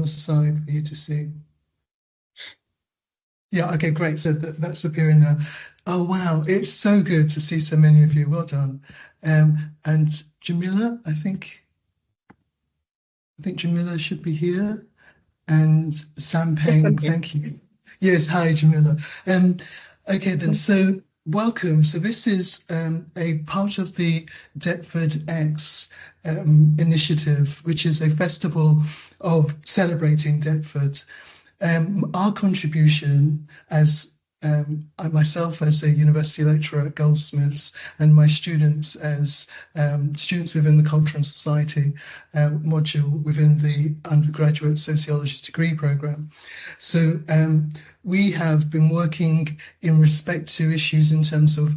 your side for you to see. Yeah, okay, great. So that's appearing now. Oh, wow. It's so good to see so many of you. Well done. And Jamila, I think Jamila should be here. And Sam Yes, I'm Peng, here. thank you. Yes, hi, Jamila. Okay, then, so welcome. So this is a part of the Deptford X initiative, which is a festival of celebrating Deptford. Our contribution as I myself as a university lecturer at Goldsmiths and my students as students within the Culture and Society module within the undergraduate sociology degree programme. So we have been working in respect to issues in terms of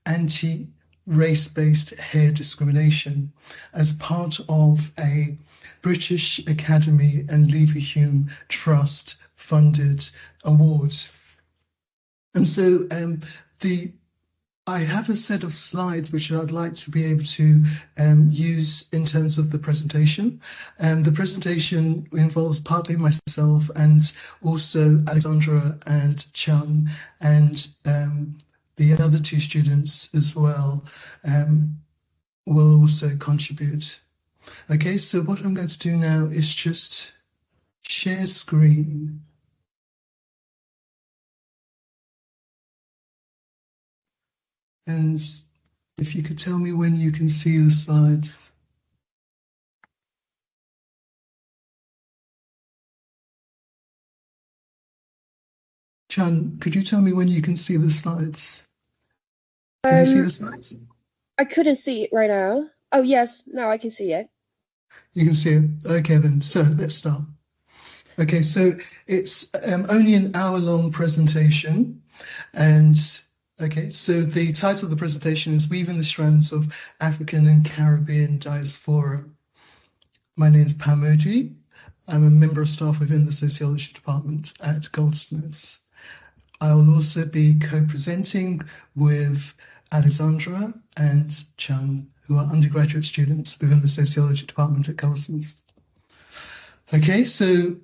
anti-race-based hair discrimination as part of a British Academy and Leverhulme Trust funded awards. And so I have a set of slides which I'd like to be able to use in terms of the presentation. The presentation involves partly myself and also Alexandra and Chun and the other two students as well will also contribute. Okay, so what I'm going to do now is just share screen. And if you could tell me when you can see the slides. Chan, could you tell me when you can see the slides? Can you see the slides? I couldn't see it right now. Oh, yes, now I can see it. You can see it. Okay, then. So let's start. Okay, so it's only an hour-long presentation. And okay, so the title of the presentation is Weaving the Strands of African and Caribbean Diaspora. My name is Pamela Odih. I'm a member of staff within the Sociology department at Goldsmiths. I will also be co-presenting with Alexandra and Chun, who are undergraduate students within the Sociology department at Goldsmiths. Okay, so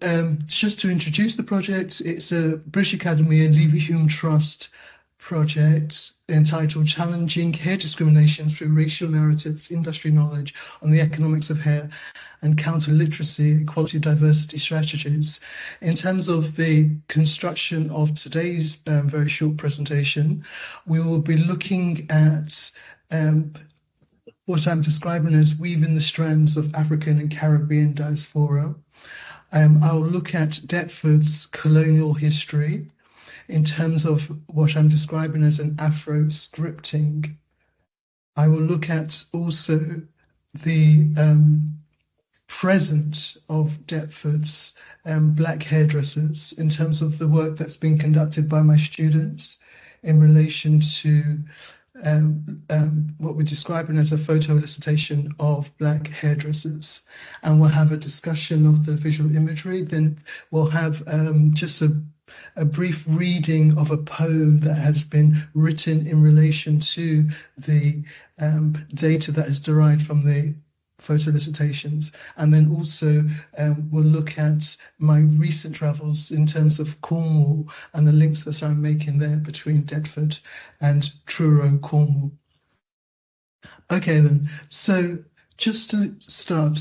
just to introduce the project, it's a British Academy and Leverhulme Trust project entitled Challenging Hair Discrimination Through Racial Narratives, Industry Knowledge on the Economics of Hair and Counter-Literacy, Equality, Diversity Strategies. In terms of the construction of today's very short presentation, we will be looking at what I'm describing as weaving the strands of African and Caribbean diaspora. I'll look at Deptford's colonial history in terms of what I'm describing as an Afro-scripting. I will look at also the present of Deptford's Black hairdressers in terms of the work that's been conducted by my students in relation to what we're describing as a photo elicitation of Black hairdressers. And we'll have a discussion of the visual imagery. Then we'll have just a brief reading of a poem that has been written in relation to the data that is derived from the photo elicitations. And then also we'll look at my recent travels in terms of Cornwall and the links that I'm making there between Deptford and Truro, Cornwall. Okay then, so just to start,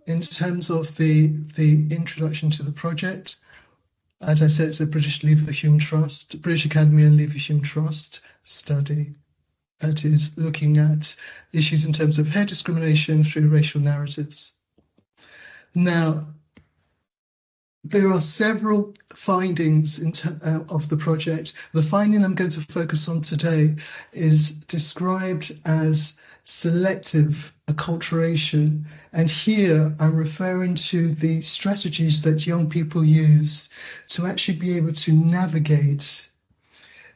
in terms of the introduction to the project, as I said, it's a British Leverhulme Trust, British Academy and Leverhulme Trust study that is looking at issues in terms of hair discrimination through racial narratives. Now, there are several findings of the project. The finding I'm going to focus on today is described as selective acculturation. And here I'm referring to the strategies that young people use to actually be able to navigate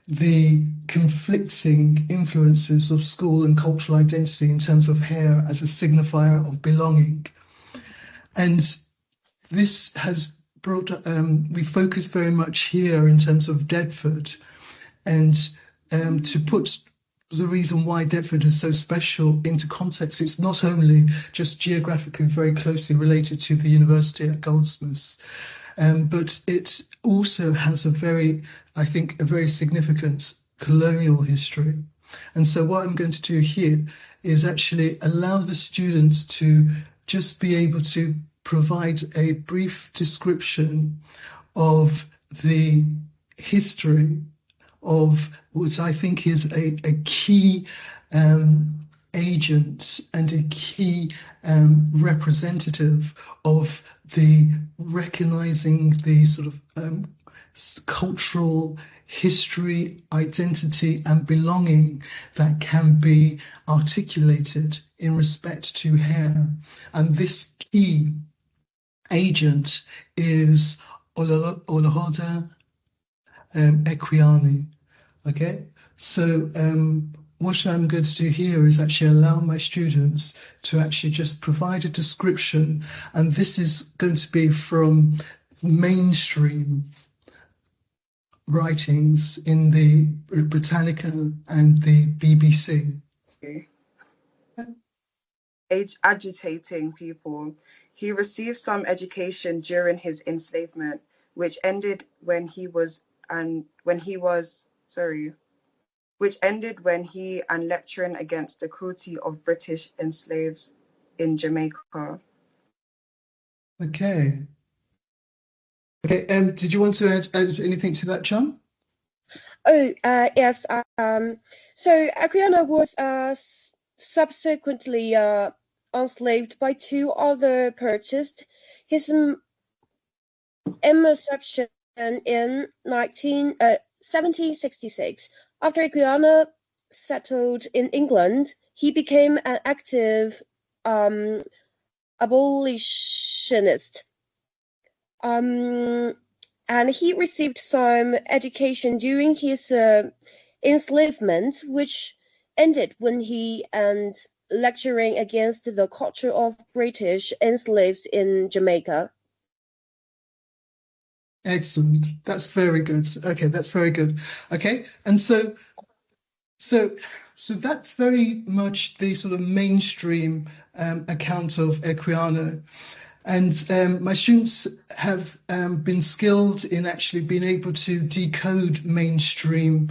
the conflicting influences of school and cultural identity in terms of hair as a signifier of belonging. And this has brought, we focus very much here in terms of Deptford, and to put the reason why Deptford is so special into context. It's not only just geographically very closely related to the university at Goldsmiths, but it also has I think, a very significant colonial history. And so what I'm going to do here is actually allow the students to just be able to provide a brief description of the history of what I think is a key agent and a key representative of the recognizing the sort of cultural history, identity, and belonging that can be articulated in respect to hair. And this key agent is Olaudah Equiano. Okay, so what I'm going to do here is actually allow my students to actually just provide a description, and this is going to be from mainstream writings in the Britannica and the BBC. Agitating people. He received some education during his enslavement, which ended when he and lecturing against the cruelty of British enslaves in Jamaica. Okay. Okay, did you want to add anything to that, John? Oh, yes. So Equiano was subsequently enslaved by two other purchased. His emancipation in 1766. After Equiano settled in England, he became an active abolitionist. And he received some education during his enslavement, which ended when he and lecturing against the culture of British enslaved in Jamaica. Excellent. That's very good. Okay, that's very good. Okay, and so that's very much the sort of mainstream account of Equiano. And my students have been skilled in actually being able to decode mainstream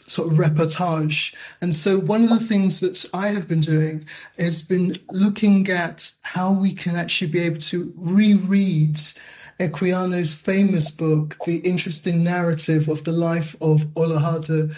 sort of reportage. And so one of the things that I have been doing has been looking at how we can actually be able to reread Equiano's famous book, The Interesting Narrative of the Life of Olaudah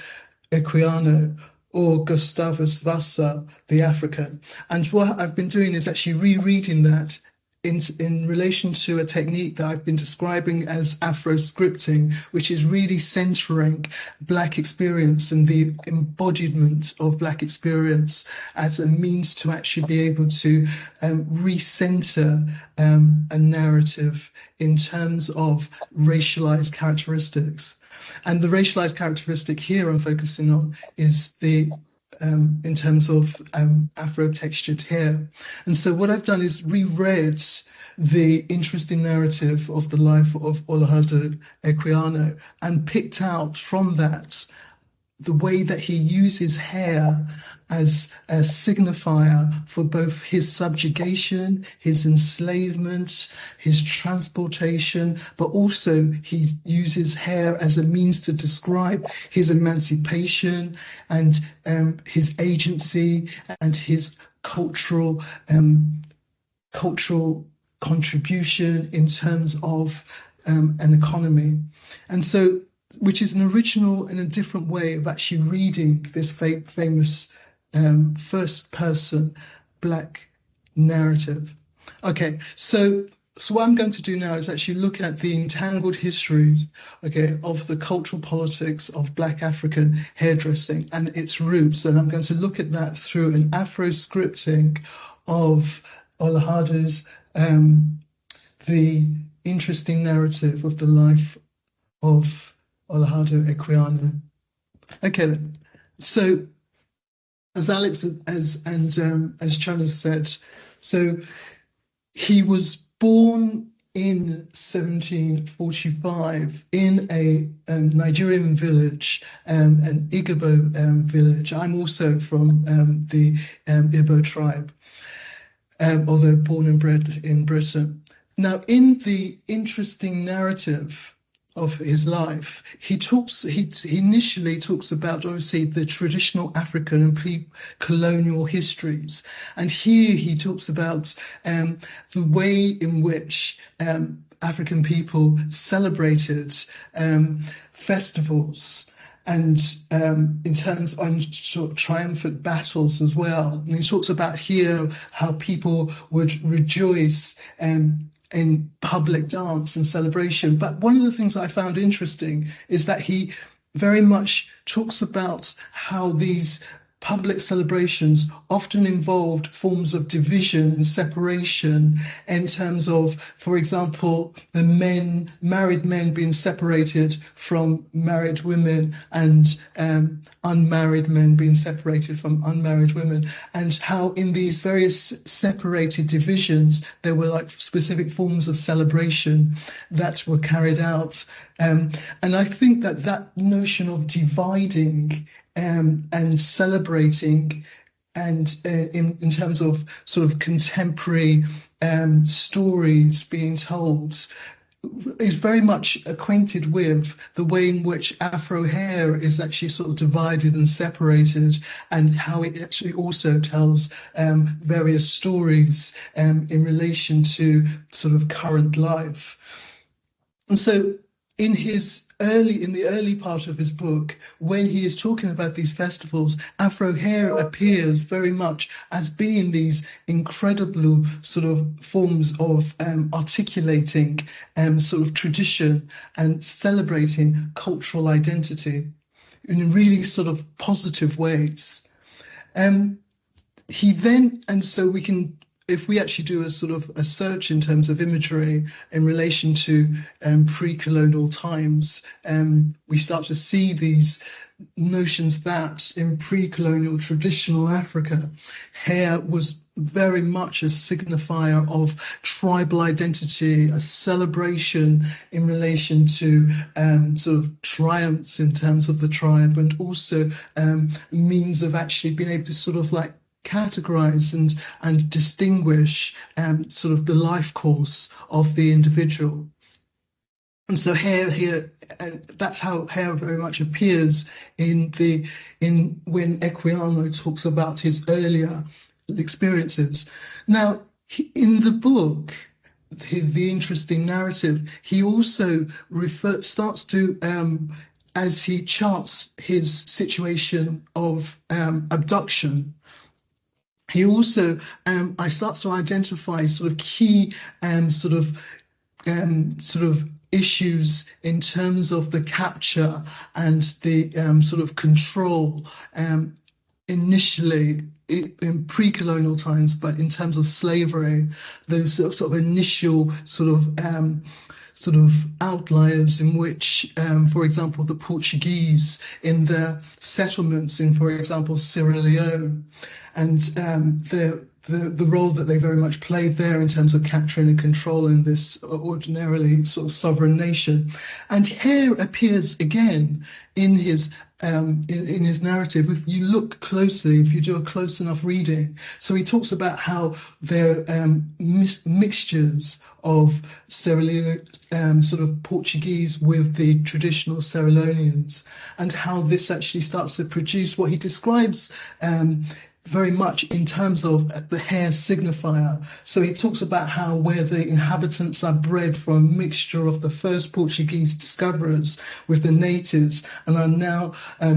Equiano, or Gustavus Vassa, the African. And what I've been doing is actually rereading that in relation to a technique that I've been describing as Afro-scripting, which is really centering Black experience and the embodiment of Black experience as a means to actually be able to recenter a narrative in terms of racialized characteristics. And the racialized characteristic here I'm focusing on is the in terms of Afro-textured hair. And so what I've done is reread the interesting narrative of the life of Olaudah Equiano and picked out from that the way that he uses hair as a signifier for both his subjugation, his enslavement, his transportation, but also he uses hair as a means to describe his emancipation and his agency and his cultural contribution in terms of an economy. And so, which is an original and a different way of actually reading this famous first-person Black narrative. Okay, so what I'm going to do now is actually look at the entangled histories, okay, of the cultural politics of Black African hairdressing and its roots, and I'm going to look at that through an Afro-scripting of Olaudah's the interesting narrative of the life of Olaudah Equiano. Okay, then. So, as Alex as Chana said, so he was born in 1745 in a Nigerian village, an Igbo village. I'm also from the Igbo tribe, although born and bred in Britain. Now, in the interesting narrative of his life, he initially talks about, obviously, the traditional African and pre-colonial histories. And here he talks about the way in which African people celebrated festivals, and in terms of sort of triumphant battles as well. And he talks about here how people would rejoice in public dance and celebration. But one of the things I found interesting is that he very much talks about how these public celebrations often involved forms of division and separation in terms of, for example, the married men being separated from married women, and unmarried men being separated from unmarried women, and how in these various separated divisions there were like specific forms of celebration that were carried out. And I think that notion of dividing and celebrating, and in terms of sort of contemporary stories being told, is very much acquainted with the way in which Afro hair is actually sort of divided and separated, and how it actually also tells various stories in relation to sort of current life. And so in the early part of his book, when he is talking about these festivals, Afro hair appears very much as being these incredible sort of forms of articulating sort of tradition and celebrating cultural identity in really sort of positive ways. He then, and so we can, if we actually do a sort of a search in terms of imagery in relation to pre-colonial times, we start to see these notions that in pre-colonial traditional Africa, hair was very much a signifier of tribal identity, a celebration in relation to sort of triumphs in terms of the tribe, and also means of actually being able to sort of like categorize and distinguish sort of the life course of the individual. And so hair here, that's how hair very much appears in when Equiano talks about his earlier experiences. Now, in the book, the interesting narrative, he also starts to as he charts his situation of abduction. He also starts to identify sort of key sort of issues in terms of the capture and the sort of control initially in pre-colonial times, but in terms of slavery, those sort of initial sort of outliers in which, for example, the Portuguese in their settlements in, for example, Sierra Leone, and the role that they very much played there in terms of capturing and controlling this ordinarily sort of sovereign nation. And here appears again in his narrative, if you look closely, if you do a close enough reading. So he talks about how there are mixtures of Sierra Leone, sort of Portuguese with the traditional Sierra Leoneans, and how this actually starts to produce what he describes very much in terms of the hair signifier. So he talks about how where the inhabitants are bred from a mixture of the first Portuguese discoverers with the natives, and are now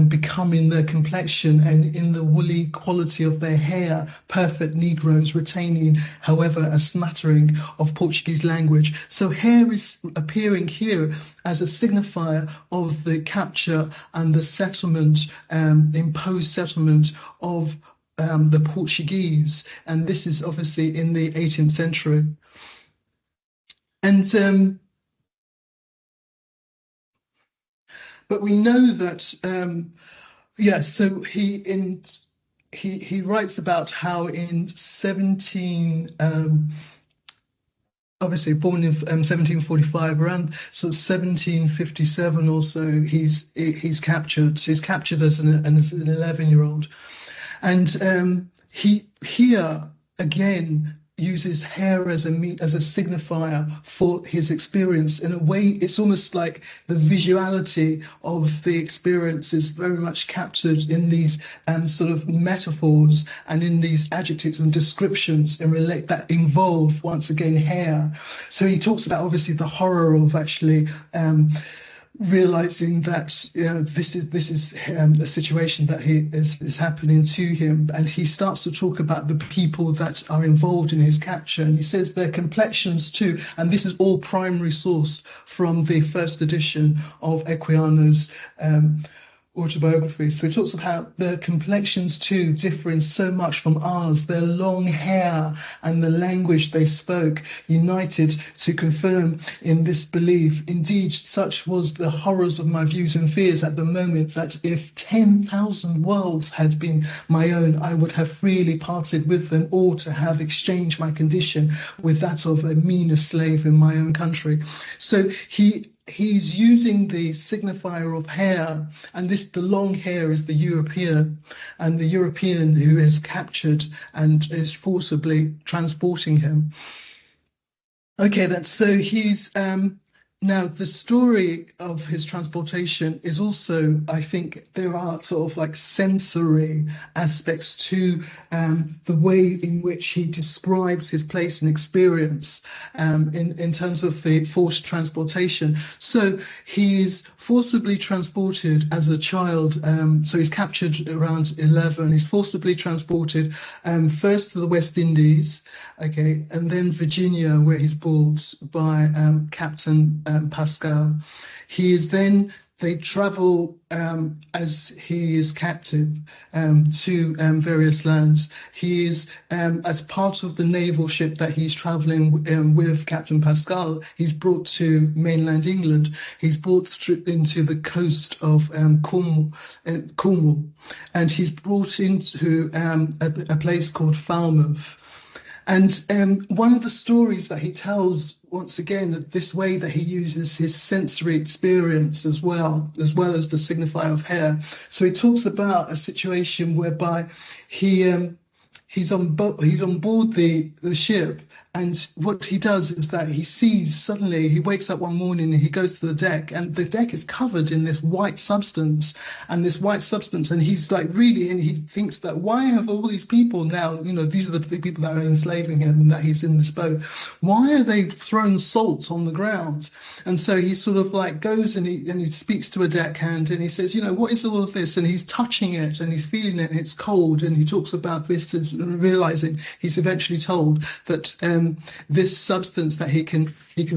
becoming their complexion and in the woolly quality of their hair, perfect Negroes retaining, however, a smattering of Portuguese language. So hair is appearing here as a signifier of the capture and the settlement, imposed settlement of the Portuguese, and this is obviously in the 18th century. And but we know that so he writes about how in obviously born in 1745, around sort of 1757 or so, he's captured. He's captured as an 11-year-old, and he here again uses hair as a signifier for his experience. In a way, it's almost like the visuality of the experience is very much captured in these sort of metaphors and in these adjectives and descriptions that involve, once again, hair. So he talks about, obviously, the horror of actually realizing that this is a situation that is happening to him, and he starts to talk about the people that are involved in his capture, and he says their complexions too, and this is all primary sourced from the first edition of Equiano's autobiography. So he talks about their complexions too differing so much from ours, their long hair and the language they spoke, united to confirm in this belief. Indeed, such was the horrors of my views and fears at the moment that if 10,000 worlds had been my own, I would have freely parted with them all to have exchanged my condition with that of a meaner slave in my own country. So he's using the signifier of hair, and the long hair is the European, and the European who is captured and is forcibly transporting him. Okay, so he's now the story of his transportation is also, I think, there are sort of like sensory aspects to the way in which he describes his place and experience in terms of the forced transportation. So he's forcibly transported as a child. So he's captured around 11. He's forcibly transported first to the West Indies, okay, and then Virginia, where he's brought by Captain Pascal. They travel as he is captive to various lands. He is, as part of the naval ship that he's traveling with Captain Pascal, he's brought to mainland England. He's brought into the coast of Cornwall, and he's brought into a place called Falmouth. And one of the stories that he tells, once again, this way that he uses his sensory experience as well as the signifier of hair. So he talks about a situation whereby he's on board the ship, and what he does is that he wakes up one morning and he goes to the deck, and the deck is covered in this white substance, and he's like really, and he thinks that why have all these people now, these are the people that are enslaving him and that he's in this boat, why are they throwing salt on the ground? And so he sort of like goes and he speaks to a deckhand, and he says, what is all of this? And he's touching it and he's feeling it, and it's cold, and he talks about this as realizing he's eventually told that this substance that he can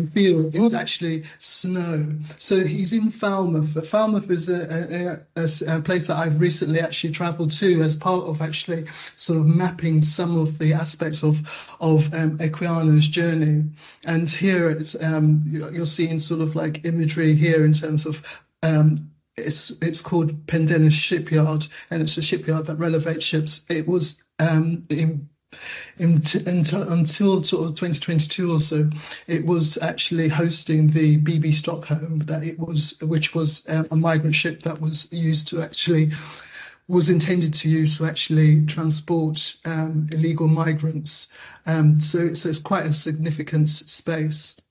feel is actually snow. So he's in Falmouth. Falmouth is a place that I've recently actually travelled to as part of actually sort of mapping some of the aspects of Equiano's journey. And here it's you're seeing sort of like imagery here in terms of it's called Pendennis Shipyard, and it's a shipyard that relevates ships. It was until sort of 2022 or so, it was actually hosting the BB Stockholm, which was a migrant ship that was intended to use to actually transport illegal migrants. So it's quite a significant space.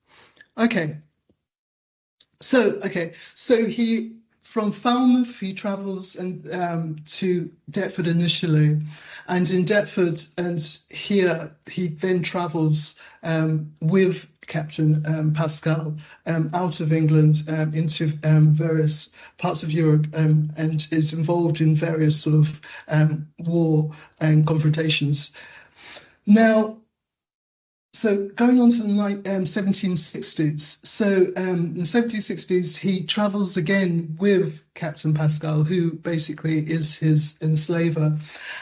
So from Falmouth, he travels to Deptford initially, and in Deptford, and here he then travels with Captain Pascal out of England into various parts of Europe, and is involved in various sort of war and confrontations. Now, so going on to the 1760s. So in the 1760s, he travels again with Captain Pascal, who basically is his enslaver.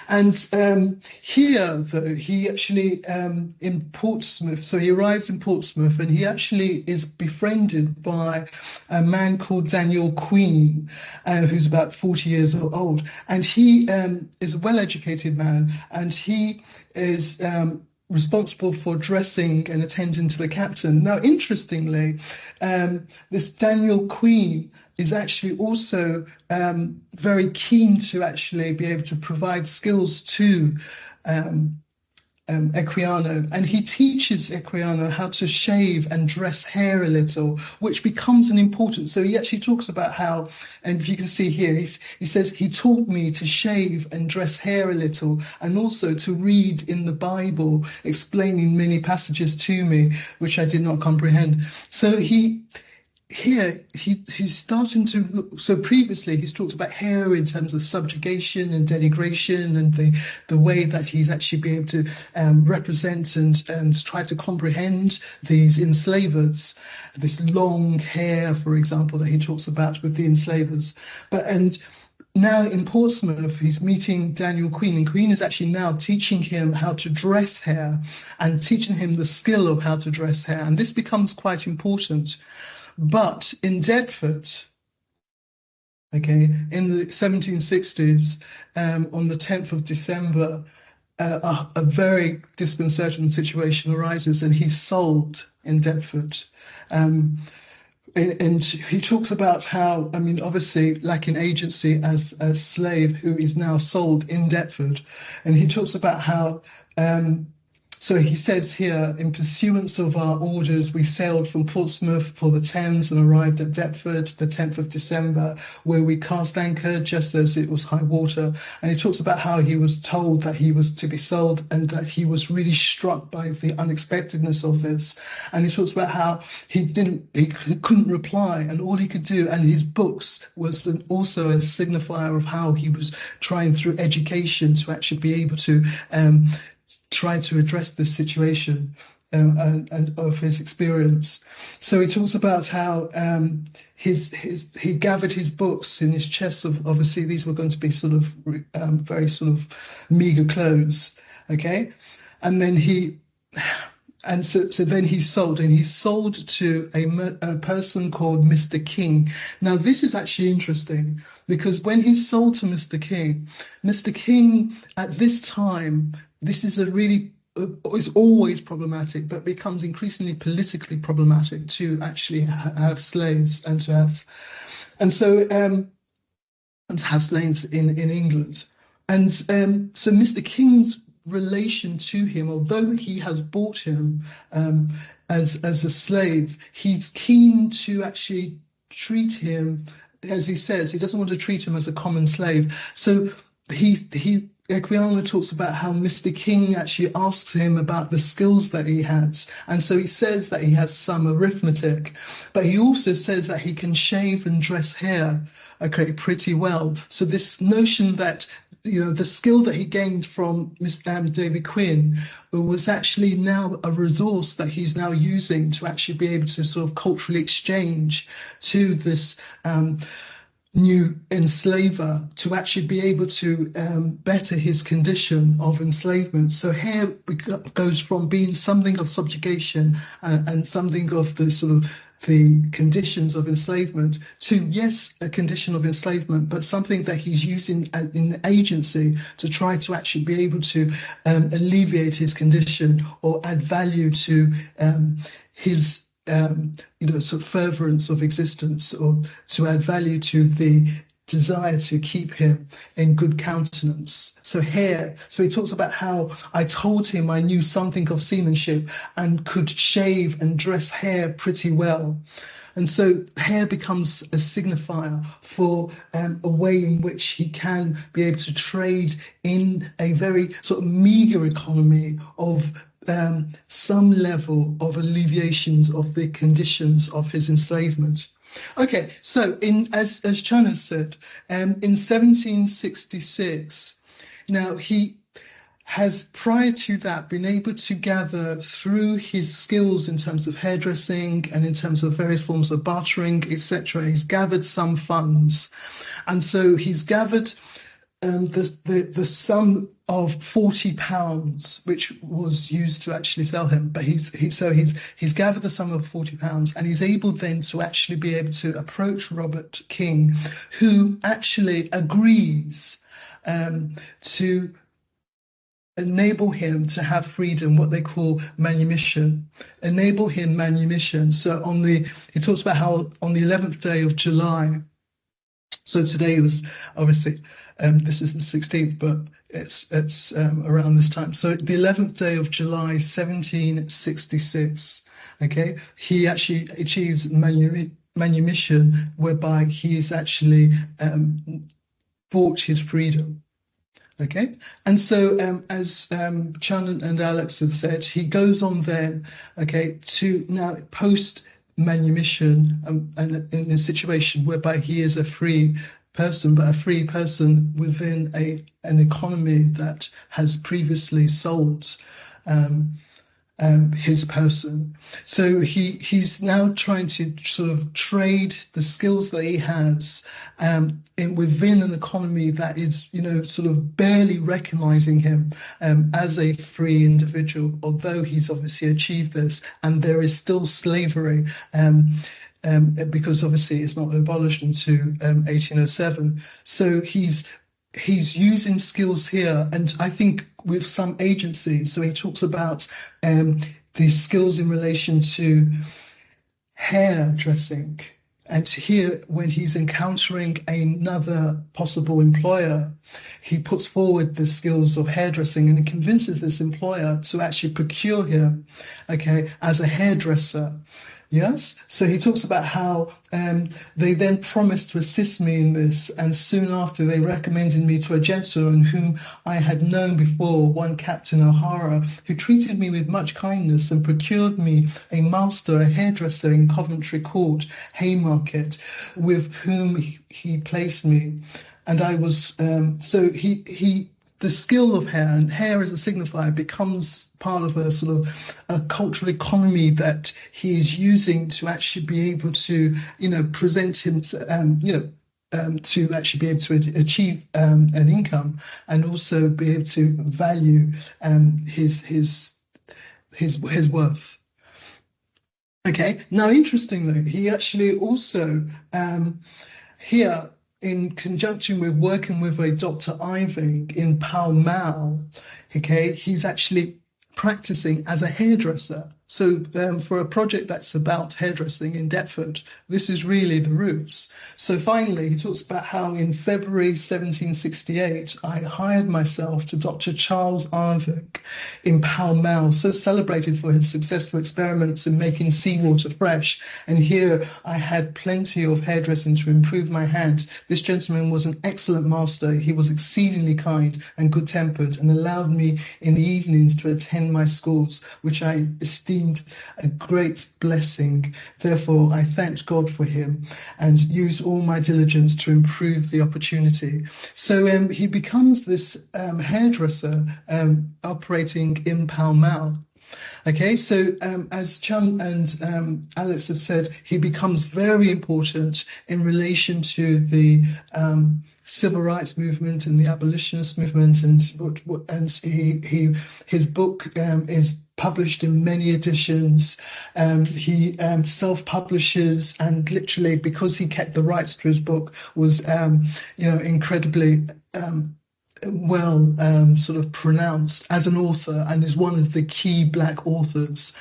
And here, though, he actually, in Portsmouth, so he arrives in Portsmouth, and he actually is befriended by a man called Daniel Queen, who's about 40 years old. And he is a well-educated man, and he is responsible for dressing and attending to the captain. Now, interestingly, this Daniel Queen is actually also very keen to actually be able to provide skills to Equiano, and he teaches Equiano how to shave and dress hair a little, which becomes an important. So he actually talks about how, and if you can see here, he says he taught me to shave and dress hair a little, and also to read in the Bible, explaining many passages to me which I did not comprehend. So he's starting to look. So previously he's talked about hair in terms of subjugation and denigration, and the way that he's actually been able to represent and try to comprehend these enslavers, this long hair, for example, that he talks about with the enslavers. And now in Portsmouth, he's meeting Daniel Queen, and Queen is actually now teaching him how to dress hair and teaching him the skill of how to dress hair. And this becomes quite important. But in Deptford, okay, in the 1760s, on the 10th of December, a very disconcerting situation arises, and he's sold in Deptford. And he talks about how, I mean, obviously, like an agency as a slave who is now sold in Deptford. And he talks about how, so he says here, in pursuance of our orders, we sailed from Portsmouth for the Thames and arrived at Deptford the 10th of December, where we cast anchor just as it was high water. And he talks about how he was told that he was to be sold, and that he was really struck by the unexpectedness of this. And he talks about how he couldn't reply, and all he could do, and his books was also a signifier of how he was trying through education to actually be able to try to address this situation and of his experience. So he talks about how he gathered his books in his chest of, obviously these were going to be sort of very sort of meager clothes, okay? And then so then he sold, and he sold to a person called Mr. King. Now, this is actually interesting, because when he sold to Mr. King at this time, this is a really, is always problematic, but becomes increasingly politically problematic to actually have slaves and to have slaves in England. And so Mr. King's relation to him, although he has bought him as a slave, he's keen to actually treat him, as he says, he doesn't want to treat him as a common slave. So Equiano talks about how Mr. King actually asks him about the skills that he has. And so he says that he has some arithmetic, but he also says that he can shave and dress hair, okay, pretty well. So this notion that, you know, the skill that he gained from Mr. David Quinn was actually now a resource that he's now using to actually be able to sort of culturally exchange to this new enslaver, to actually be able to better his condition of enslavement. So hair goes from being something of subjugation and something of the sort of the conditions of enslavement to, yes, a condition of enslavement, but something that he's using in agency to try to actually be able to alleviate his condition or add value to his sort of furtherance of existence, or to add value to the desire to keep him in good countenance. So he talks about how I told him I knew something of seamanship and could shave and dress hair pretty well. And so hair becomes a signifier for a way in which he can be able to trade in a very sort of meager economy of some level of alleviations of the conditions of his enslavement. Okay, so as Chana said, in 1766, now he has prior to that been able to gather through his skills in terms of hairdressing and in terms of various forms of bartering, etc. He's gathered some funds, and so he's gathered the sum of £40, which was used to actually sell him. But he's gathered the sum of £40, and he's able then to actually be able to approach Robert King, who actually agrees to enable him to have freedom, what they call manumission, enable him manumission. So he talks about how on the 11th day of July, so today was obviously, this is the 16th, but it's around this time. So the 11th day of July, 1766, okay, he actually achieves manumission, whereby he is actually bought his freedom. Okay, and so as Chan and Alex have said, he goes on then, okay, to now post manumission and in a situation whereby he is a free person, but a free person within an economy that has previously sold his person. So he's now trying to sort of trade the skills that he has within an economy that is, sort of barely recognizing him as a free individual, although he's obviously achieved this, and there is still slavery. Because obviously it's not abolished until 1807. So he's using skills here, and I think with some agency. So he talks about the skills in relation to hairdressing. And here, when he's encountering another possible employer, he puts forward the skills of hairdressing, and he convinces this employer to actually procure him, okay, as a hairdresser. Yes, so he talks about how they then promised to assist me in this, and soon after they recommended me to a gentleman whom I had known before, one Captain O'Hara, who treated me with much kindness and procured me a master, a hairdresser in Coventry Court, Haymarket, with whom he placed me. And I was, so the skill of hair, and hair as a signifier, becomes part of a sort of a cultural economy that he is using to actually be able to, present himself, to actually be able to achieve an income, and also be able to value his worth. Okay. Now, interestingly, he actually also here, in conjunction with working with a Dr. Iving in Pall Mall, okay, he's actually practicing as a hairdresser. So for a project that's about hairdressing in Deptford, this is really the roots. So finally, he talks about how in February 1768, I hired myself to Dr. Charles Iving in Pall Mall, so celebrated for his successful experiments in making seawater fresh. And here I had plenty of hairdressing to improve my hand. This gentleman was an excellent master. He was exceedingly kind and good-tempered, and allowed me in the evenings to attend my schools, which I esteemed a great blessing. Therefore, I thanked God for him and used all my diligence to improve the opportunity. So he becomes this hairdresser operating in Pall Mall. Okay, so as Chan and Alex have said, he becomes very important in relation to the civil rights movement and the abolitionist movement, and his book is published in many editions. He self-publishes, and literally, because he kept the rights to his book, was incredibly well sort of pronounced as an author, and is one of the key black authors,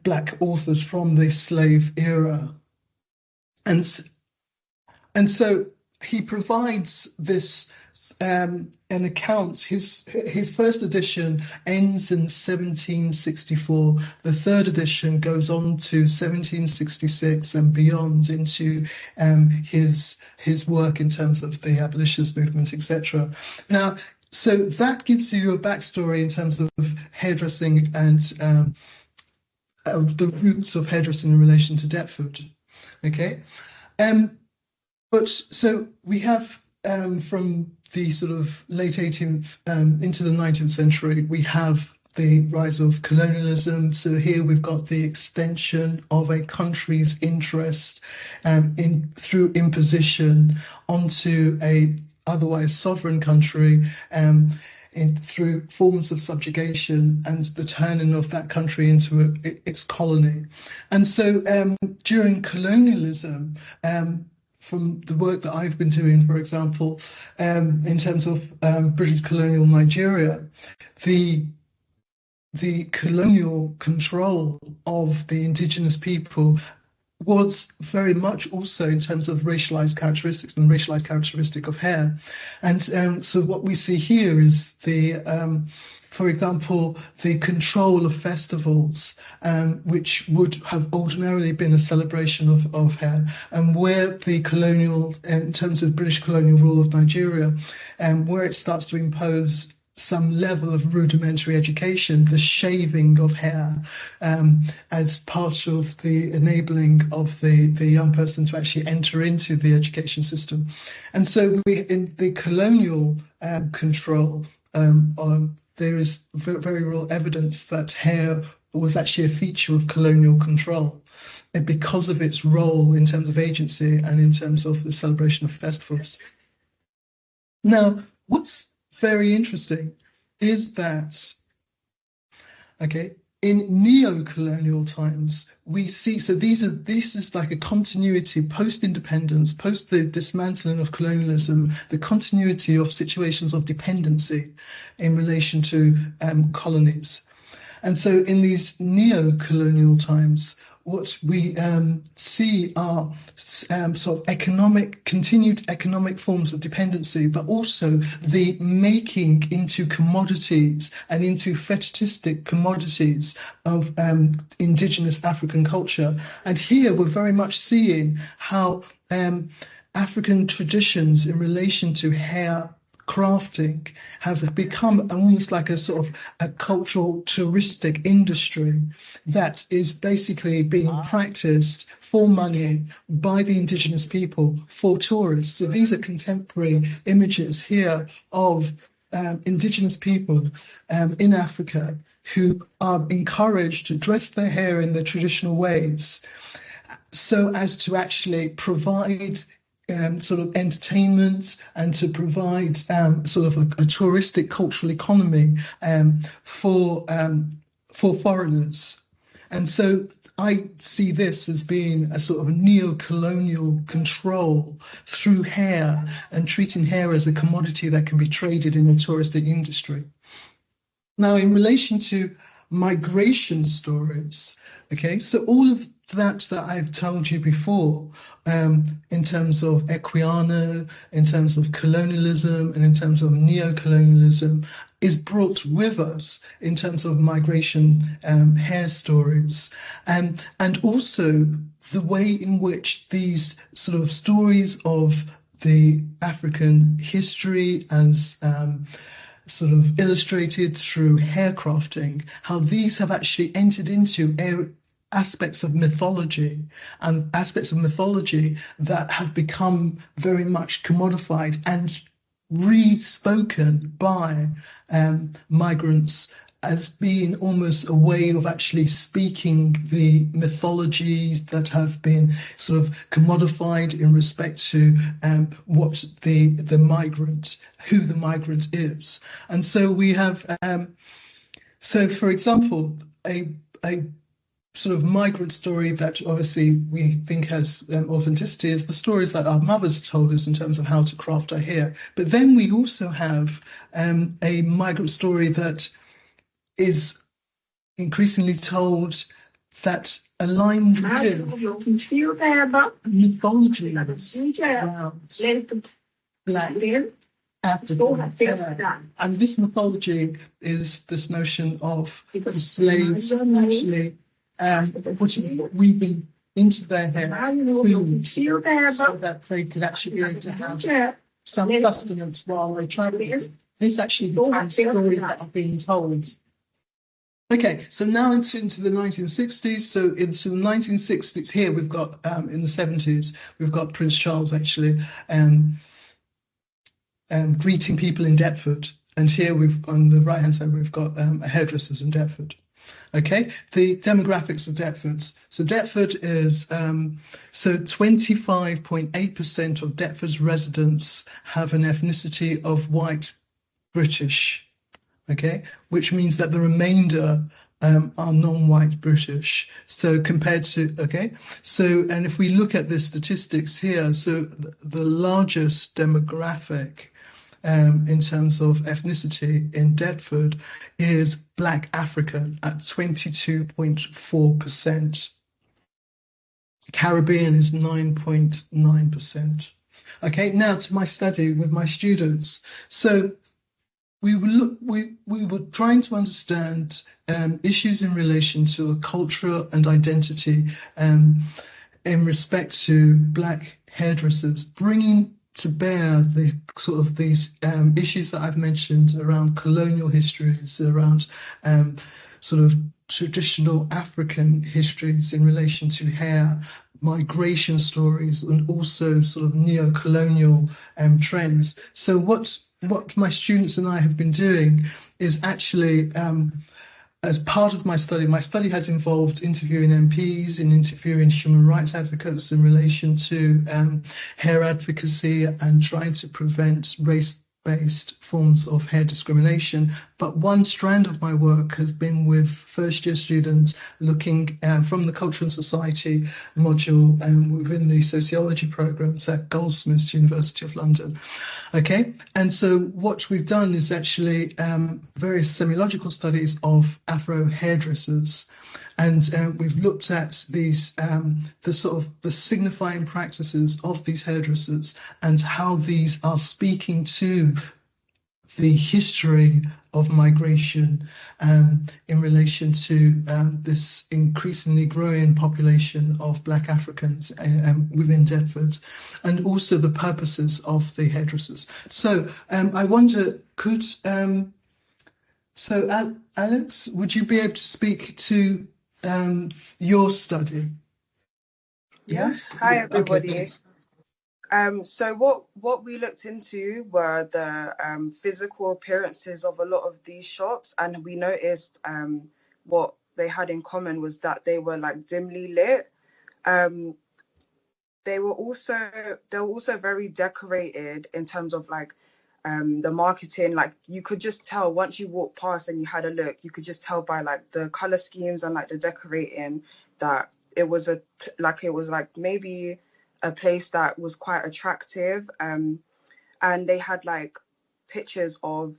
black authors from the slave era. And so he provides this an account. His first edition ends in 1764. The third edition goes on to 1766 and beyond into his work in terms of the abolitionist movement, etc. Now, so that gives you a backstory in terms of hairdressing and the roots of hairdressing in relation to Deptford. Okay, but so we have from the sort of late 18th into the 19th century, we have the rise of colonialism. So here we've got the extension of a country's interest through imposition onto a otherwise sovereign country, through forms of subjugation and the turning of that country into its colony. And so during colonialism, from the work that I've been doing, for example, in terms of British colonial Nigeria, the colonial control of the indigenous people was very much also in terms of racialized characteristics and racialized characteristic of hair. And so what we see here is for example, the control of festivals, which would have ordinarily been a celebration of hair, and where the colonial, in terms of British colonial rule of Nigeria, where it starts to impose some level of rudimentary education, the shaving of hair, as part of the enabling of the young person to actually enter into the education system. And so in the colonial control, there is very real evidence that hair was actually a feature of colonial control, and because of its role in terms of agency and in terms of the celebration of festivals. Now, what's very interesting is that, okay, in neo-colonial times, we see, so this is like a continuity post-independence, post the dismantling of colonialism, the continuity of situations of dependency in relation to colonies. And so in these neo-colonial times, what we see are sort of continued economic forms of dependency, but also the making into commodities and into fetishistic commodities of indigenous African culture. And here we're very much seeing how African traditions in relation to hair crafting have become almost like a sort of a cultural touristic industry that is basically being practiced for money by the indigenous people for tourists. So these are contemporary images here of indigenous people in Africa who are encouraged to dress their hair in their traditional ways so as to actually provide sort of entertainment and to provide sort of a touristic cultural economy for foreigners. And so I see this as being a sort of neo-colonial control through hair and treating hair as a commodity that can be traded in the touristic industry. Now, in relation to migration stories, okay, so all of that I've told you before, in terms of Equiano, in terms of colonialism, and in terms of neo-colonialism, is brought with us in terms of migration hair stories, and also the way in which these sort of stories of the African history as sort of illustrated through hair crafting, how these have actually entered into aspects of mythology, and aspects of mythology that have become very much commodified and re-spoken by migrants as being almost a way of actually speaking the mythologies that have been sort of commodified in respect to what the migrant, who the migrant is. And so we have, so for example, a sort of migrant story that obviously we think has authenticity is the stories that our mothers told us in terms of how to craft our hair. But then we also have a migrant story that is increasingly told that aligns with mythology around Black African hair. And this mythology is this notion of the slaves actually weaving into their hair food so that they could actually be able to have some sustenance while they travel. This actually becomes stories that are being told. Okay, so now into the 1960s. So into the 1960s, here we've got, in the 70s, we've got Prince Charles actually greeting people in Deptford. And here on the right-hand side, we've got hairdressers in Deptford. Okay, the demographics of Deptford. So Deptford is, so 25.8% of Deptford's residents have an ethnicity of white British, okay, which means that the remainder are non-white British. So compared to, okay, so, and if we look at the statistics here, so the largest demographic in terms of ethnicity in Deptford is Black African at 22.4%. Caribbean is 9.9%. Okay, now to my study with my students. So we were trying to understand issues in relation to a culture and identity in respect to Black hairdressers, bringing to bear the sort of these issues that I've mentioned around colonial histories, around sort of traditional African histories in relation to hair, migration stories, and also sort of neo-colonial trends. So what my students and I have been doing is actually, as part of my study has involved interviewing MPs and interviewing human rights advocates in relation to hair advocacy and trying to prevent race-based forms of hair discrimination. But one strand of my work has been with first-year students looking from the Culture and Society module within the Sociology programs at Goldsmiths University of London. Okay, and so what we've done is actually various semiological studies of Afro hairdressers. And we've looked at these, the sort of the signifying practices of these hairdressers and how these are speaking to the history of migration in relation to this increasingly growing population of Black Africans within Deptford, and also the purposes of the hairdressers. So I wonder, Alex, would you be able to speak to your study? Yes. Hi, everybody. Okay, So what we looked into were the physical appearances of a lot of these shops, and we noticed what they had in common was that they were like dimly lit. They were also very decorated in terms of like the marketing. Like you could just tell once you walked past and you had a look, you could just tell by like the color schemes and like the decorating that it was maybe a place that was quite attractive. And they had like pictures of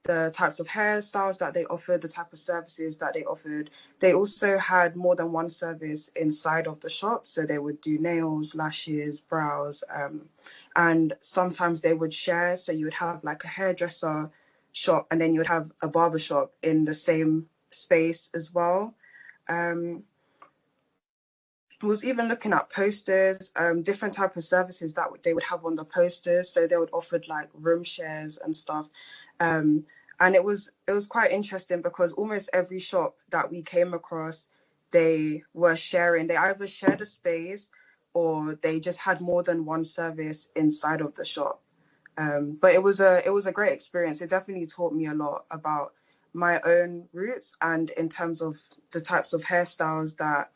the types of hairstyles that they offered, the type of services that they offered. They also had more than one service inside of the shop. So they would do nails, lashes, brows, and sometimes they would share. So you would have like a hairdresser shop and then you would have a barber shop in the same space as well. Was even looking at posters, different type of services that they would have on the posters. So they would offer like room shares and stuff. And it was quite interesting because almost every shop that we came across, they were sharing. They either shared a space or they just had more than one service inside of the shop. But it was a great experience. It definitely taught me a lot about my own roots and in terms of the types of hairstyles that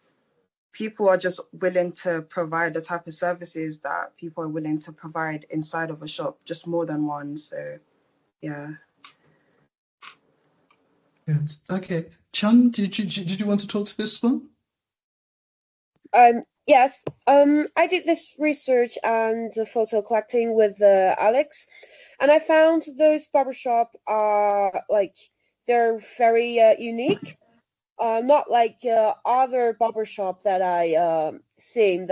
people are just willing to provide, the type of services that people are willing to provide inside of a shop, just more than one. So, yeah. yes. Okay, Chan, did you want to talk to this one? Yes. I did this research and photo collecting with Alex, and I found those barbershop are they're very unique. Not like other barbershop that I've seen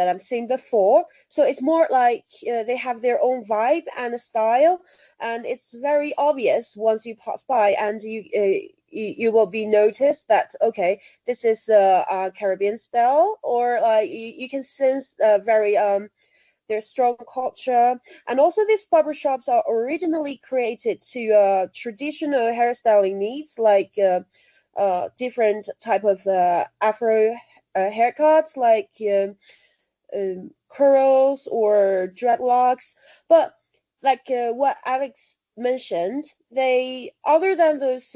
before. So it's more like they have their own vibe and a style, and it's very obvious once you pass by, and you will be noticed that okay, this is a Caribbean style, or like you can sense very their strong culture. And also these barbershops are originally created to traditional hairstyling needs, like different type of Afro haircuts, like curls or dreadlocks. But like what Alex mentioned, they, other than those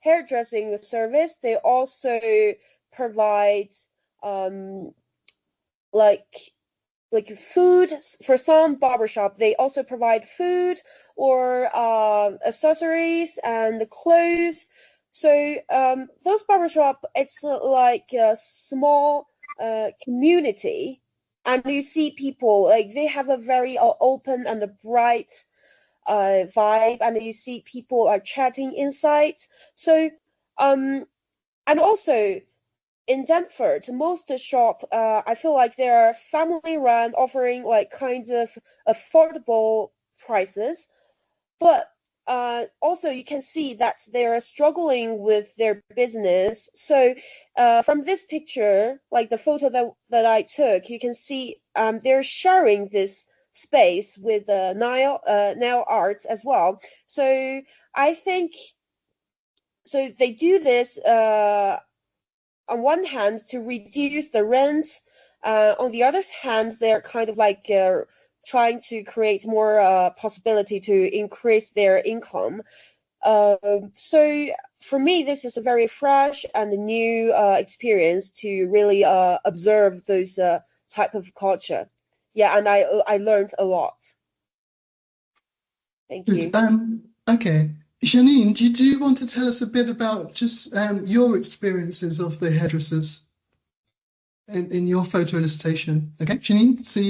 hairdressing service, they also provide like food. For some barbershop, they also provide food or accessories and clothes. So those barbershop, it's like a small community, and you see people like they have a very open and a bright vibe, and you see people are chatting inside. So and also in Deptford, most shop, I feel like they are family run, offering like kind of affordable prices. But also you can see that they are struggling with their business. So from this picture, like the photo that I took, you can see they're sharing this space with nail art as well. So I think so they do this on one hand to reduce the rent, on the other hand they're kind of like trying to create more possibility to increase their income. So for me this is a very fresh and new experience to really observe those type of culture. Yeah, and I learned a lot. Thank you. Good. Okay. Janine, do you want to tell us a bit about just your experiences of the hairdressers in your photo illustration? Okay, Janine, so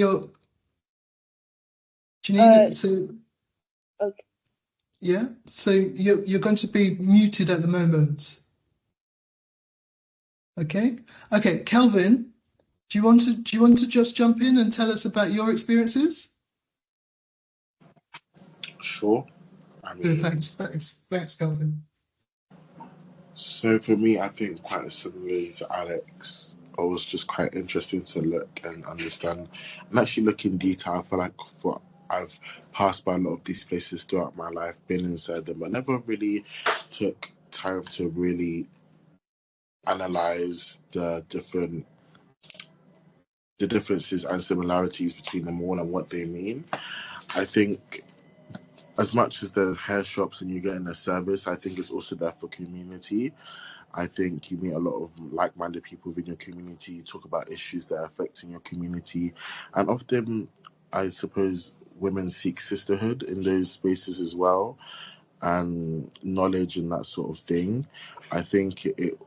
Okay. Yeah, so you're going to be muted at the moment. Okay. Okay, Kelvin, do you want to just jump in and tell us about your experiences? Sure. Good, thanks, Kelvin. So for me, I think quite similarly to Alex, it was just quite interesting to look and understand and actually look in detail. I feel like I've passed by a lot of these places throughout my life, been inside them, but never really took time to really analyze the differences and similarities between them all and what they mean. I think as much as there's hair shops and you get in a service, I think it's also there for community. I think you meet a lot of like-minded people within your community. You talk about issues that are affecting your community. And often, I suppose, women seek sisterhood in those spaces as well, and knowledge and that sort of thing. I think it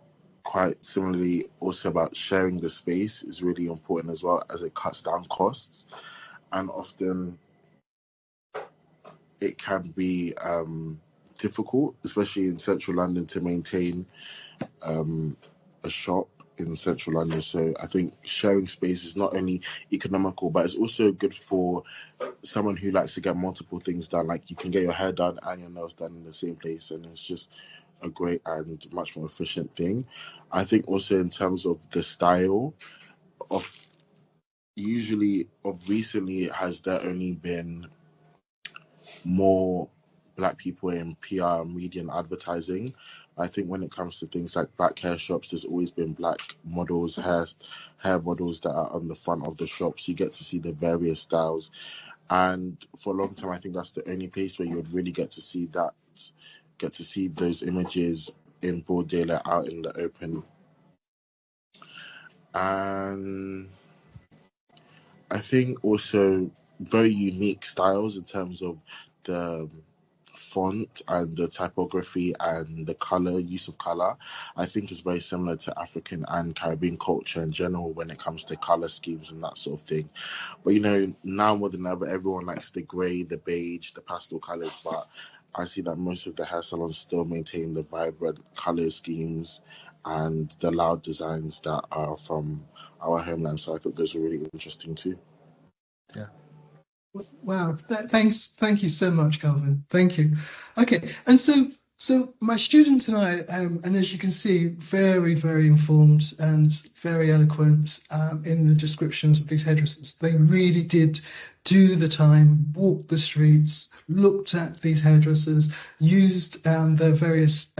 quite similarly also about sharing the space is really important as well, as it cuts down costs. And often it can be difficult, especially in central London, to maintain a shop in central London. So I think sharing space is not only economical, but it's also good for someone who likes to get multiple things done. Like you can get your hair done and your nails done in the same place, and it's just a great and much more efficient thing. I think also in terms of the style of recently, has there only been more black people in PR, media, and advertising. I think when it comes to things like black hair shops, there's always been black models, hair models that are on the front of the shops. You get to see the various styles, and for a long time, I think that's the only place where you would really get to see those images in broad daylight out in the open. And I think also very unique styles in terms of the font and the typography and the use of color. I think is very similar to African and Caribbean culture in general when it comes to color schemes and that sort of thing. But now more than ever, everyone likes the gray, the beige, the pastel colors. But I see that most of the hair salons still maintain the vibrant color schemes and the loud designs that are from our homeland. So I thought those were really interesting too. Yeah. Wow, thank you so much, Calvin. Thank you. Okay, and so my students and I, and as you can see, very, very informed and very eloquent in the descriptions of these hairdressers. They really did do the time, walk the streets, looked at these hairdressers, used their various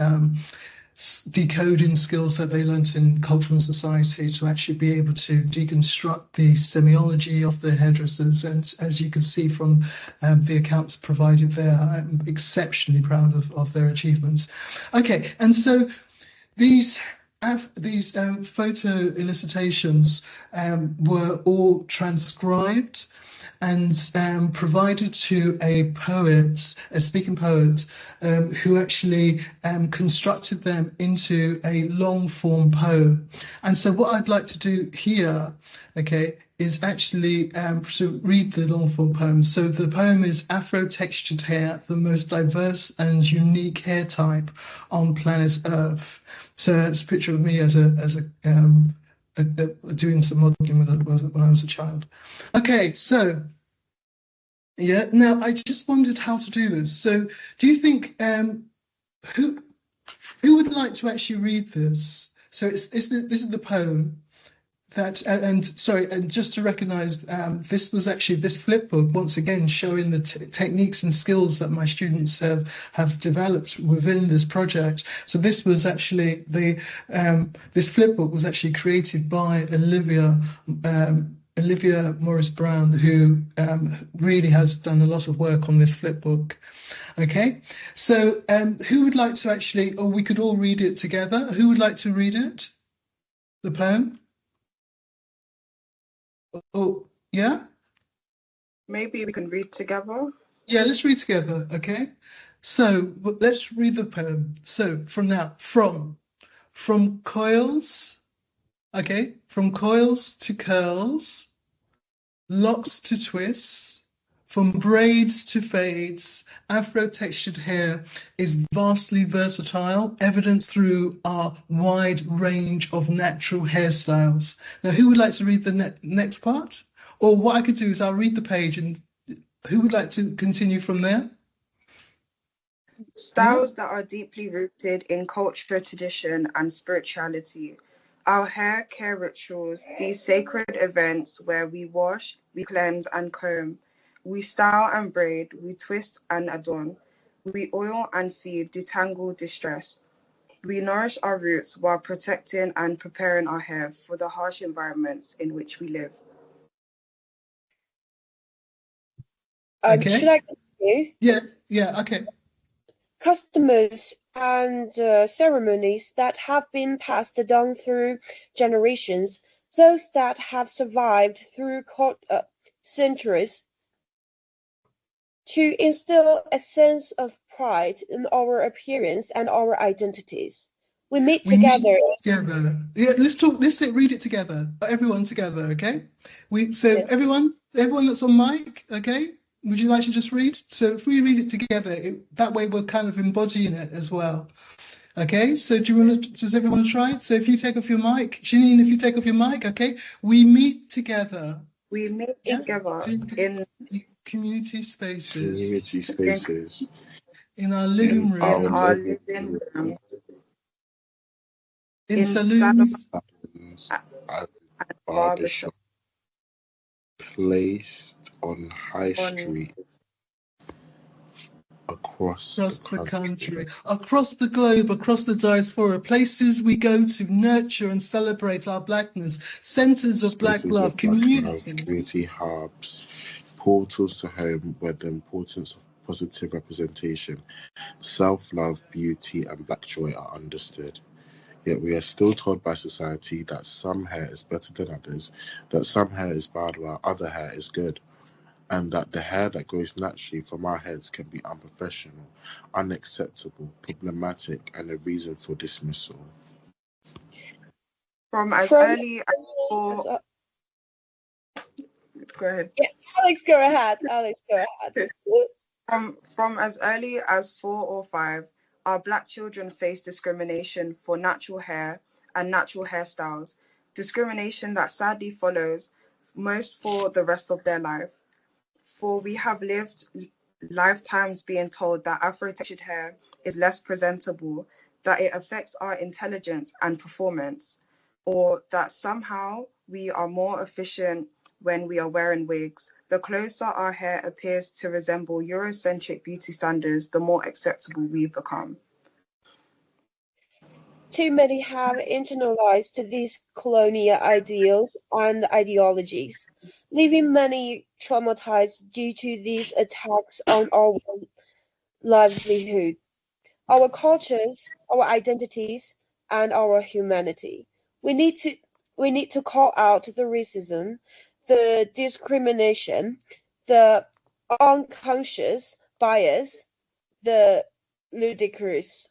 decoding skills that they learnt in culture and society to actually be able to deconstruct the semiology of the hairdressers. And as you can see from the accounts provided there, I'm exceptionally proud of their achievements. Okay, and so these photo elicitations were all transcribed and provided to a poet, a speaking poet, who actually constructed them into a long form poem. And so what I'd like to do here, okay, is actually to read the long form poem. So the poem is Afro-textured hair, the most diverse and unique hair type on planet Earth. So it's a picture of me as doing some modeling when I was a child. Okay, so yeah, now I just wondered how to do this. So do you think who would like to actually read this? So this is the poem. That and just to recognise, this flipbook once again showing the techniques and skills that my students have developed within this project. So this was actually this flipbook was actually created by Olivia Morris Brown, who really has done a lot of work on this flipbook. Okay, so who would like to actually, or we could all read it together. Who would like to read it? The poem. Oh, yeah? Maybe we can read together. Yeah, let's read together, okay? So let's read the poem. So from coils, okay? From coils to curls, locks to twists, from braids to fades, Afro-textured hair is vastly versatile, evidenced through our wide range of natural hairstyles. Now, who would like to read the next part? Or what I could do is I'll read the page, and who would like to continue from there? Styles that are deeply rooted in culture, tradition, and spirituality. Our hair care rituals, these sacred events where we wash, we cleanse and comb, we style and braid, we twist and adorn, we oil and feed, detangle, distress. We nourish our roots while protecting and preparing our hair for the harsh environments in which we live. Okay. Should I continue? Yeah, okay. Customs and ceremonies that have been passed down through generations, those that have survived through centuries, to instill a sense of pride in our appearance and our identities. We meet together. Yeah, let's read it together. Everyone together, okay? Everyone that's on mic, okay? Would you like to just read? So if we read it together, that way we're kind of embodying it as well. Okay, so does everyone try it? So if you take off your mic, Janine, if you take off your mic, okay? We meet together. We meet together in community spaces. Community spaces. In our living rooms. In saloons. And barbershop. Placed on High Street. Across the country, across the globe, across the diaspora, places we go to nurture and celebrate our blackness, centres of black love, community hubs, portals to home where the importance of positive representation, self-love, beauty and black joy are understood. Yet we are still told by society that some hair is better than others, that some hair is bad while other hair is good, and that the hair that grows naturally from our heads can be unprofessional, unacceptable, problematic, and a reason for dismissal. From as early as Go ahead. Yeah, Alex, go ahead. From as early as 4 or 5, our black children face discrimination for natural hair and natural hairstyles, discrimination that sadly follows most for the rest of their life. For we have lived lifetimes being told that Afro-textured hair is less presentable, that it affects our intelligence and performance, or that somehow we are more efficient when we are wearing wigs. The closer our hair appears to resemble Eurocentric beauty standards, the more acceptable we become. Too many have internalized these colonial ideals and ideologies, leaving many traumatized due to these attacks on our livelihoods, our cultures, our identities, and our humanity. We need to call out the racism, the discrimination, the unconscious bias, the ludicrous.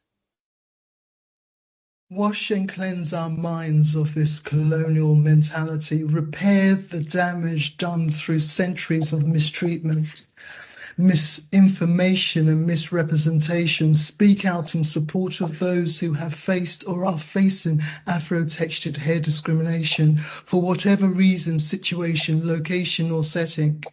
Wash and cleanse our minds of this colonial mentality, repair the damage done through centuries of mistreatment, misinformation and misrepresentation. Speak out in support of those who have faced or are facing Afro-textured hair discrimination for whatever reason, situation, location or setting.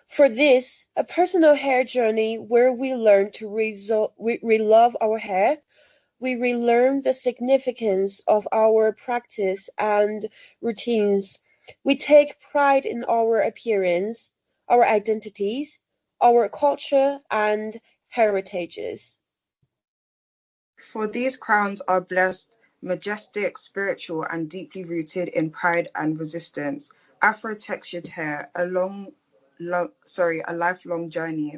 For this, a personal hair journey where we learn to relove our hair, we relearn the significance of our practice and routines. We take pride in our appearance, our identities, our culture and heritages. For these crowns are blessed, majestic, spiritual, and deeply rooted in pride and resistance. Afro-textured hair, a lifelong journey.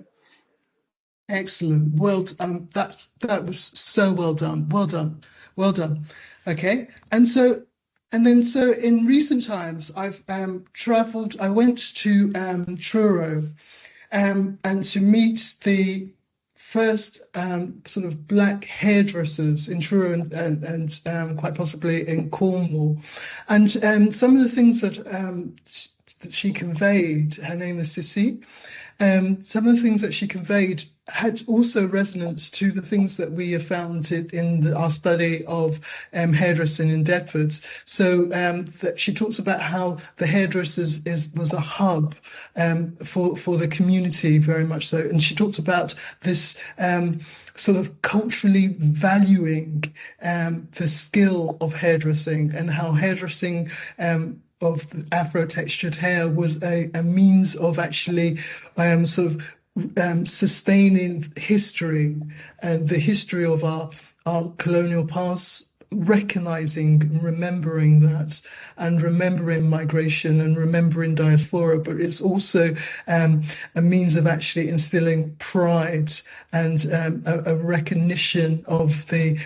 Excellent. Well, that was so well done. Well done. Well done. Okay. And so in recent times, I've travelled. I went to Truro, and to meet the first sort of black hairdressers in Truro and quite possibly in Cornwall, and some of the things that she conveyed. Her name is Sissy. Some of the things that she conveyed had also resonance to the things that we have found in our study of hairdressing in Deptford. So that she talks about how the hairdressers was a hub for the community, very much so. And she talks about this sort of culturally valuing the skill of hairdressing, and how hairdressing of the Afro-textured hair was a means of actually sort of sustaining history and the history of our colonial past, recognizing, remembering that, and remembering migration and remembering diaspora. But it's also a means of actually instilling pride and a recognition of the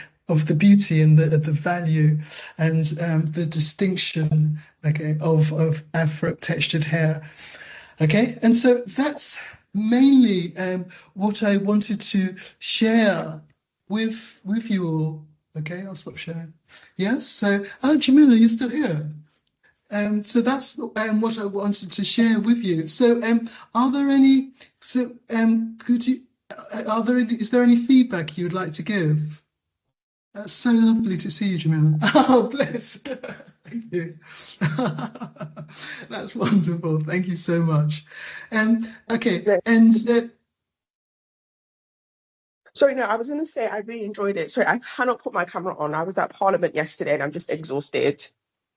beauty and the value and the distinction, okay, of Afro-textured hair. Okay, and so that's mainly what I wanted to share with you all. Okay, I'll stop sharing. Yes, so, Jamila, you're still here. So that's what I wanted to share with you. So are there any, is there any feedback you would like to give? That's so lovely to see you, Jamila. Oh, bless. Thank you. That's wonderful. Thank you so much. Okay, and sorry, no, I was going to say I really enjoyed it. Sorry, I cannot put my camera on. I was at Parliament yesterday and I'm just exhausted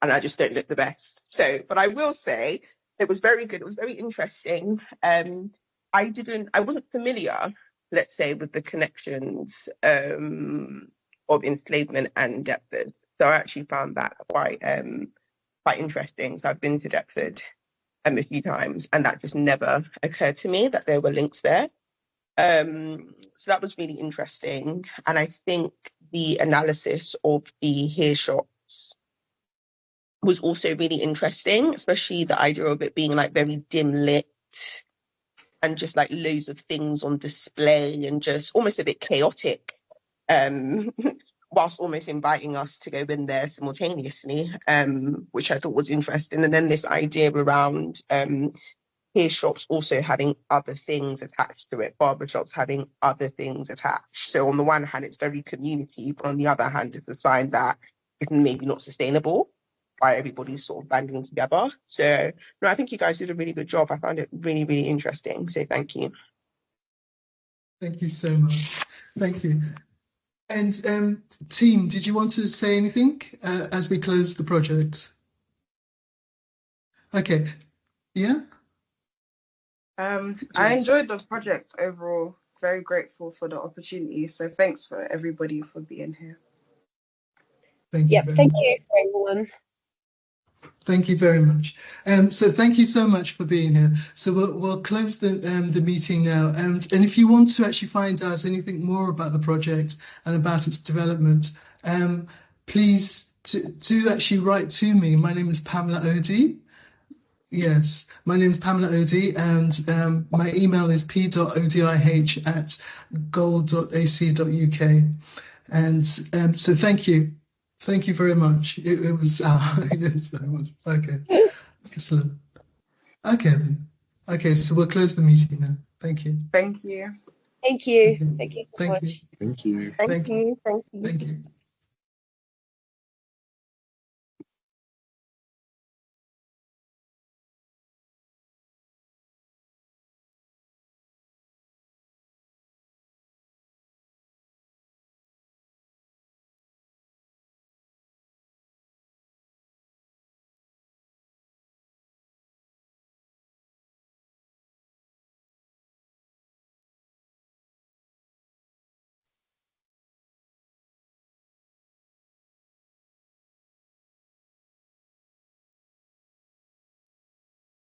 and I just don't look the best. So, but I will say it was very good. It was very interesting. I wasn't familiar, let's say, with the connections of enslavement and Deptford. So I actually found that quite interesting. So I've been to Deptford a few times and that just never occurred to me that there were links there. So that was really interesting. And I think the analysis of the hair shops was also really interesting, especially the idea of it being like very dim lit and just like loads of things on display and just almost a bit chaotic, whilst almost inviting us to go in there simultaneously, which I thought was interesting. And then this idea around hair shops also having other things attached to it, barber shops having other things attached. So on the one hand, it's very community, but on the other hand, it's a sign that it's maybe not sustainable by everybody's sort of banding together. So no, I think you guys did a really good job. I found it really, really interesting. So thank you. Thank you so much. Thank you. And team, did you want to say anything as we close the project? Okay. Yeah. I enjoyed the project overall. Very grateful for the opportunity. So thanks for everybody for being here. Thank you. Thank you everyone. Thank you very much. So thank you so much for being here. So we'll close the meeting now. And if you want to actually find out anything more about the project and about its development, please do actually write to me. My name is Pamela Odih. Yes, my name is Pamela Odih, and my email is p.odih@gold.ac.uk. And so thank you. Thank you very much. It was, yes, it was. Okay, excellent. Okay, then. Okay, so we'll close the meeting now. Thank you. Thank you. Thank you. Okay. Thank you so Thank you. much. Thank you. Thank Thank you. you. Thank you. Thank you.